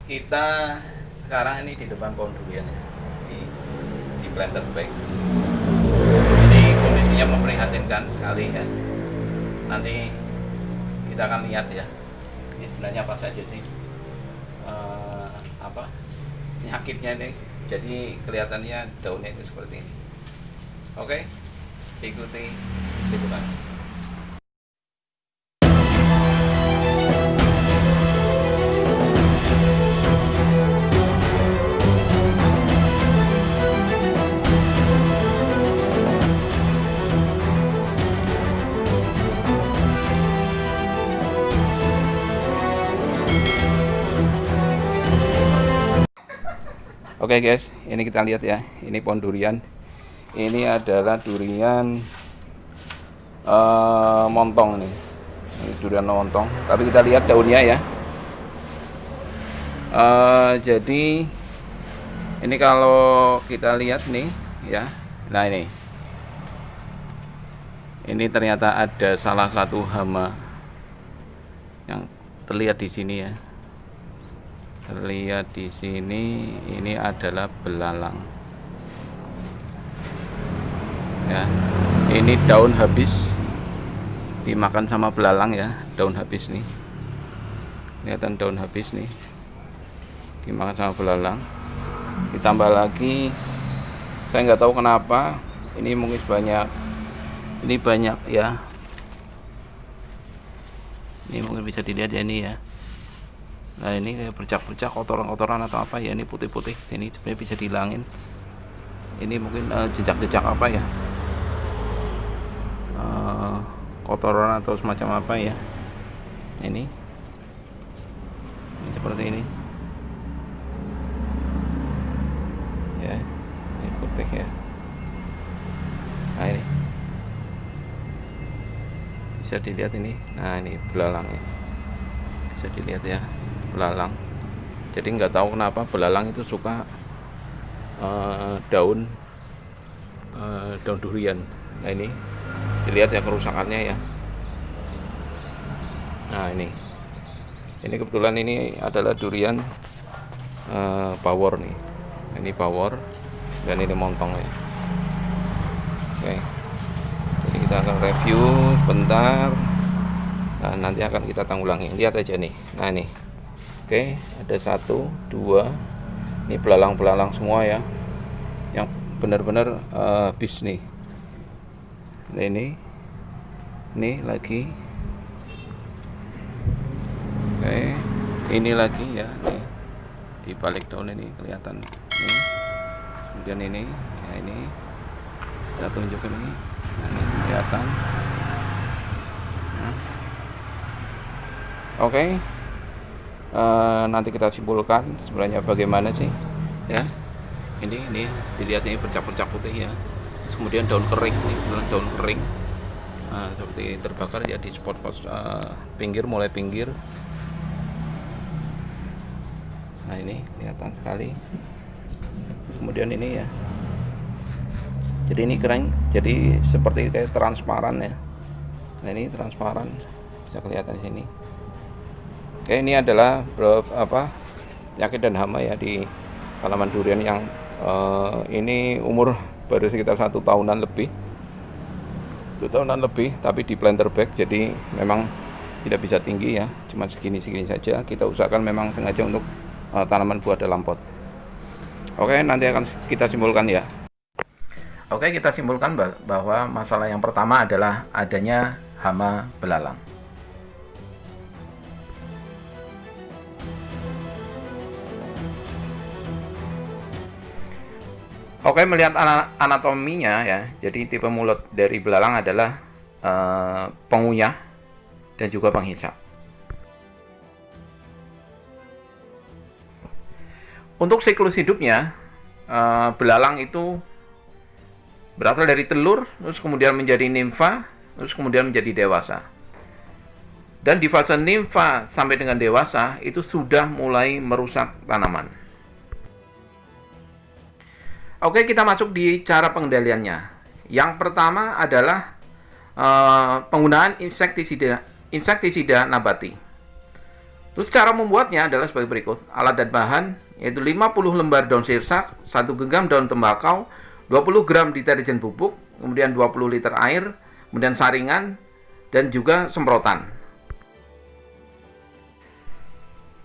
Kita sekarang ini di depan pohon durian ya, di Planter Bag. Ini kondisinya memprihatinkan sekali ya. Nanti kita akan lihat ya, ini sebenarnya apa saja sih apa penyakitnya ini. Jadi kelihatannya daunnya itu seperti ini. Oke, ikuti liputan. Oke guys, ini kita lihat ya. Ini pohon durian. Ini adalah durian montong nih. Ini durian montong. Tapi kita lihat daunnya ya. Jadi ini kalau kita lihat nih ya. Nah ini ternyata ada salah satu hama yang terlihat di sini ya. Terlihat di sini, ini adalah belalang ya. Ini daun habis dimakan sama belalang ya, daun habis nih, kelihatan daun habis nih dimakan sama belalang. Ditambah lagi, saya nggak tahu kenapa ini mungkin banyak ya, ini mungkin bisa dilihat ya ini ya. Nah ini kayak bercak-bercak kotoran-kotoran atau apa ya, ini putih-putih. Ini sebenarnya bisa dihilangin. Ini mungkin jejak-jejak apa ya, kotoran atau semacam apa ya. Ini seperti ini ya, ini putih ya. Nah ini bisa dilihat ini. Nah ini belalang ya, bisa dilihat ya, belalang. Jadi nggak tahu kenapa belalang itu suka daun durian. Nah ini dilihat ya kerusakannya ya. Nah ini kebetulan ini adalah durian bawor nih. Ini bawor dan ini montong ya. Oke, jadi kita akan review sebentar. Nah nanti akan kita tanggulangi. Lihat aja nih. Nah ini oke, ada 1, 2. Ini belalang-belalang semua ya, yang benar-benar habis nih. Nah ini lagi. Oke, ini lagi ya, nih di balik daun ini kelihatan nih. Kemudian ini ya, ini kita tunjukkan ini. Nah, ini kelihatan. Nah. Oke, nanti kita simpulkan sebenarnya bagaimana sih ya. Ini dilihat ini bercak-bercak putih ya. Terus kemudian daun kering nih, daun kering seperti terbakar ya di spot-spot pinggir, mulai pinggir. Nah ini kelihatan sekali. Kemudian ini ya, jadi ini kering, jadi seperti kayak transparan ya. Nah ini transparan, bisa kelihatan di sini. Oke, ini adalah penyakit dan hama ya di tanaman durian yang ini umur baru sekitar 1 tahunan lebih, 2 tahunan lebih, tapi di planter bag, jadi memang tidak bisa tinggi ya, cuma segini saja. Kita usahakan memang sengaja untuk tanaman buah dalam pot. Oke, nanti akan kita simpulkan ya. Oke, kita simpulkan bahwa masalah yang pertama adalah adanya hama belalang. Oke, melihat anatominya ya, jadi tipe mulut dari belalang adalah pengunyah dan juga penghisap. Untuk siklus hidupnya, belalang itu berasal dari telur, terus kemudian menjadi nimfa, terus kemudian menjadi dewasa. Dan di fase nimfa sampai dengan dewasa itu sudah mulai merusak tanaman. Oke, kita masuk di cara pengendaliannya. Yang pertama adalah penggunaan insektisida nabati. Terus cara membuatnya adalah sebagai berikut. Alat dan bahan yaitu 50 lembar daun sirsak, 1 genggam daun tembakau, 20 gram deterjen bubuk, kemudian 20 liter air, kemudian saringan, dan juga semprotan.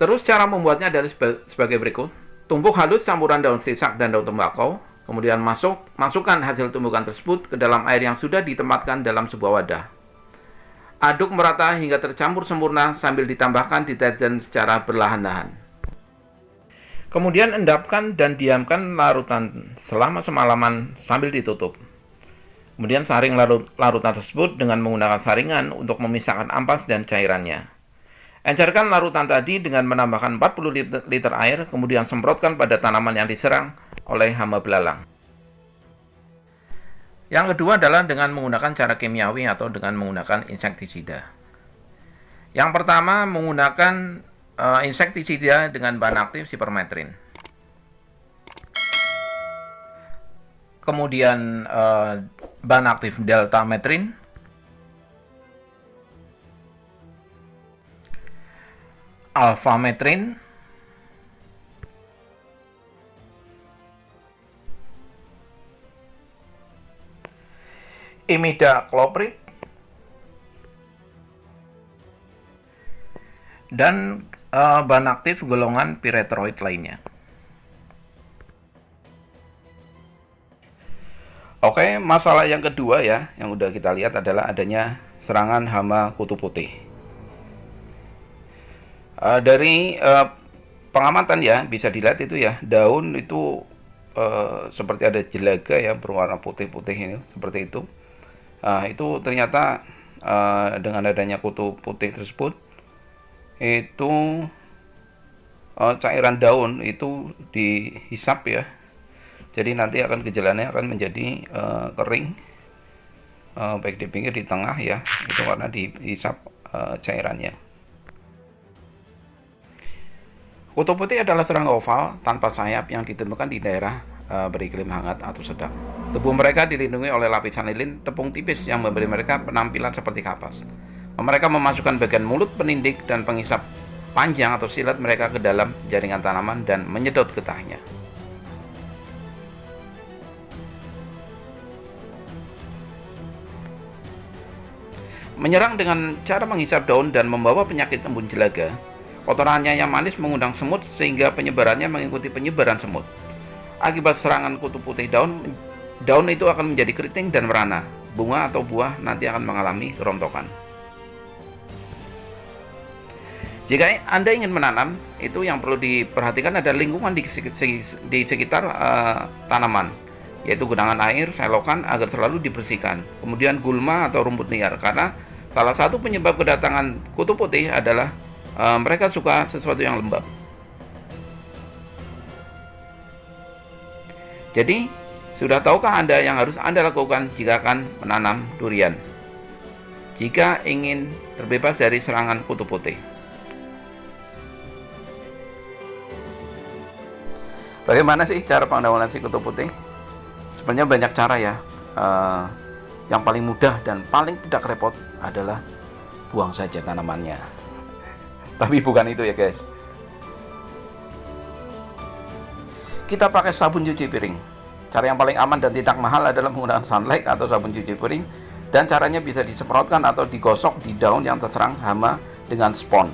Terus cara membuatnya adalah sebagai berikut. Tumbuk halus campuran daun sirsak dan daun tembakau, kemudian masukkan hasil tumbukan tersebut ke dalam air yang sudah ditempatkan dalam sebuah wadah. Aduk merata hingga tercampur sempurna sambil ditambahkan deterjen secara perlahan-lahan. Kemudian endapkan dan diamkan larutan selama semalaman sambil ditutup. Kemudian saring larutan tersebut dengan menggunakan saringan untuk memisahkan ampas dan cairannya. Encerkan larutan tadi dengan menambahkan 40 liter air, kemudian semprotkan pada tanaman yang diserang oleh hama belalang. Yang kedua adalah dengan menggunakan cara kimiawi atau dengan menggunakan insektisida. Yang pertama menggunakan insektisida dengan bahan aktif sipermetrin. Kemudian bahan aktif deltametrin. Alfametrin. Imidacloprid dan bahan aktif golongan piretroid lainnya. Oke, masalah yang kedua ya, yang udah kita lihat adalah adanya serangan hama kutu putih. Dari pengamatan ya, bisa dilihat itu ya, daun itu seperti ada jelaga ya, berwarna putih-putih ini, seperti itu. Itu ternyata dengan adanya kutu putih tersebut, itu cairan daun itu dihisap ya. Jadi nanti akan gejalanya akan menjadi kering, baik di pinggir, di tengah ya, itu karena dihisap cairannya. Kutu putih adalah serangga oval tanpa sayap yang ditemukan di daerah beriklim hangat atau sedang. Tubuh mereka dilindungi oleh lapisan lilin tepung tipis yang memberi mereka penampilan seperti kapas. Mereka memasukkan bagian mulut penindik dan penghisap panjang atau silet mereka ke dalam jaringan tanaman dan menyedot getahnya. Menyerang dengan cara menghisap daun dan membawa penyakit embun jelaga. Kotorannya yang manis mengundang semut sehingga penyebarannya mengikuti penyebaran semut. Akibat serangan kutu putih daun itu akan menjadi keriting dan merana. Bunga atau buah nanti akan mengalami kerontokan. Jika Anda ingin menanam, itu yang perlu diperhatikan ada lingkungan di sekitar tanaman, yaitu genangan air, selokan agar selalu dibersihkan. Kemudian gulma atau rumput liar, karena salah satu penyebab kedatangan kutu putih adalah mereka suka sesuatu yang lembab. Jadi, sudah tahukah Anda yang harus Anda lakukan jika akan menanam durian? Jika ingin terbebas dari serangan kutu putih. Bagaimana sih cara penanggulangan si kutu putih? Sebenarnya banyak cara ya. Yang paling mudah dan paling tidak repot adalah buang saja tanamannya. Tapi bukan itu ya guys. Kita pakai sabun cuci piring. Cara yang paling aman dan tidak mahal adalah menggunakan sunlight atau sabun cuci piring, dan caranya bisa disemprotkan atau digosok di daun yang terserang hama dengan spons.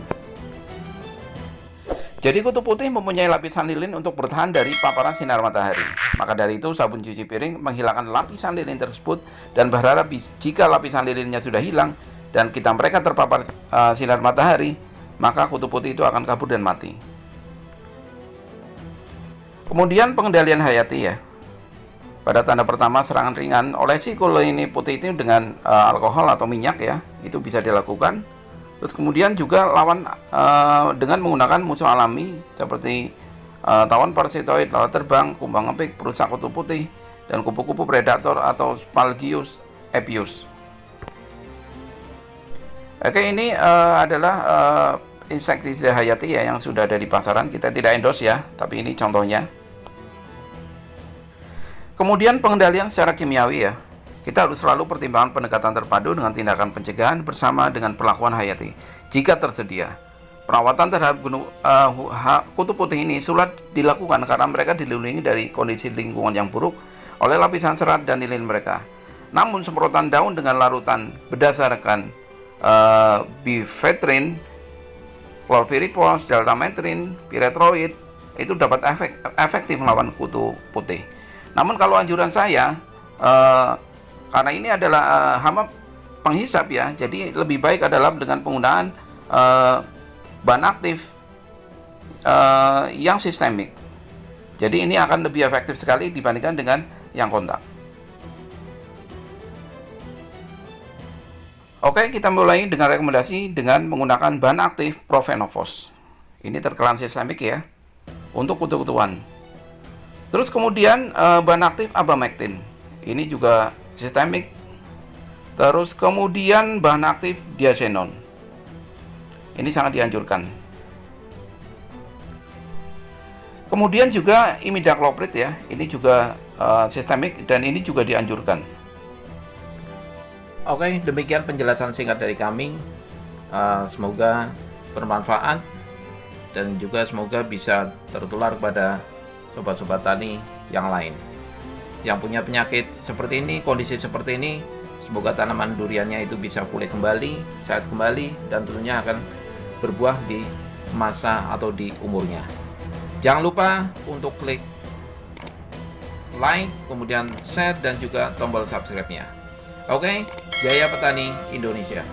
Jadi kutu putih mempunyai lapisan lilin untuk bertahan dari paparan sinar matahari. Maka dari itu sabun cuci piring menghilangkan lapisan lilin tersebut, dan berharap jika lapisan lilinnya sudah hilang dan mereka terpapar sinar matahari, maka kutu putih itu akan kabur dan mati. Kemudian pengendalian hayati ya. Pada tanda pertama serangan ringan, olesi koloni putih itu dengan alkohol atau minyak ya, itu bisa dilakukan. Terus kemudian juga lawan dengan menggunakan musuh alami seperti tawon parasitoid, lalat terbang, kumbang ngepik, perusak kutu putih, dan kupu-kupu predator atau Spalgius apius. Oke, ini adalah insektisida hayati ya yang sudah ada di pasaran. Kita tidak endorse ya, tapi ini contohnya. Kemudian pengendalian secara kimiawi ya. Kita harus selalu pertimbangkan pendekatan terpadu dengan tindakan pencegahan bersama dengan perlakuan hayati jika tersedia. Perawatan terhadap kutu putih ini sulit dilakukan karena mereka dilindungi dari kondisi lingkungan yang buruk oleh lapisan serat dan lilin mereka. Namun semprotan daun dengan larutan berdasarkan bifenthrin, chlorpyrifos, deltametrin, pyrethroid itu dapat efektif melawan kutu putih. Namun kalau anjuran saya, karena ini adalah hama penghisap ya, jadi lebih baik adalah dengan penggunaan bahan aktif yang sistemik. Jadi ini akan lebih efektif sekali dibandingkan dengan yang kontak. Oke, kita mulai dengan rekomendasi dengan menggunakan bahan aktif Profenofos. Ini terkelan sistemik ya, untuk kutu-kutuan. Terus kemudian bahan aktif Abamectin. Ini juga sistemik. Terus kemudian bahan aktif Diazenon. Ini sangat dianjurkan. Kemudian juga imidacloprid ya, ini juga sistemik dan ini juga dianjurkan. Oke, demikian penjelasan singkat dari kami. Semoga bermanfaat dan juga semoga bisa tertular kepada sobat-sobat tani yang lain yang punya penyakit seperti ini, kondisi seperti ini. Semoga tanaman duriannya itu bisa pulih kembali, sehat kembali, dan tentunya akan berbuah di masa atau di umurnya. Jangan lupa untuk klik like, kemudian share, dan juga tombol subscribe-nya. Oke, Jaya Petani Indonesia.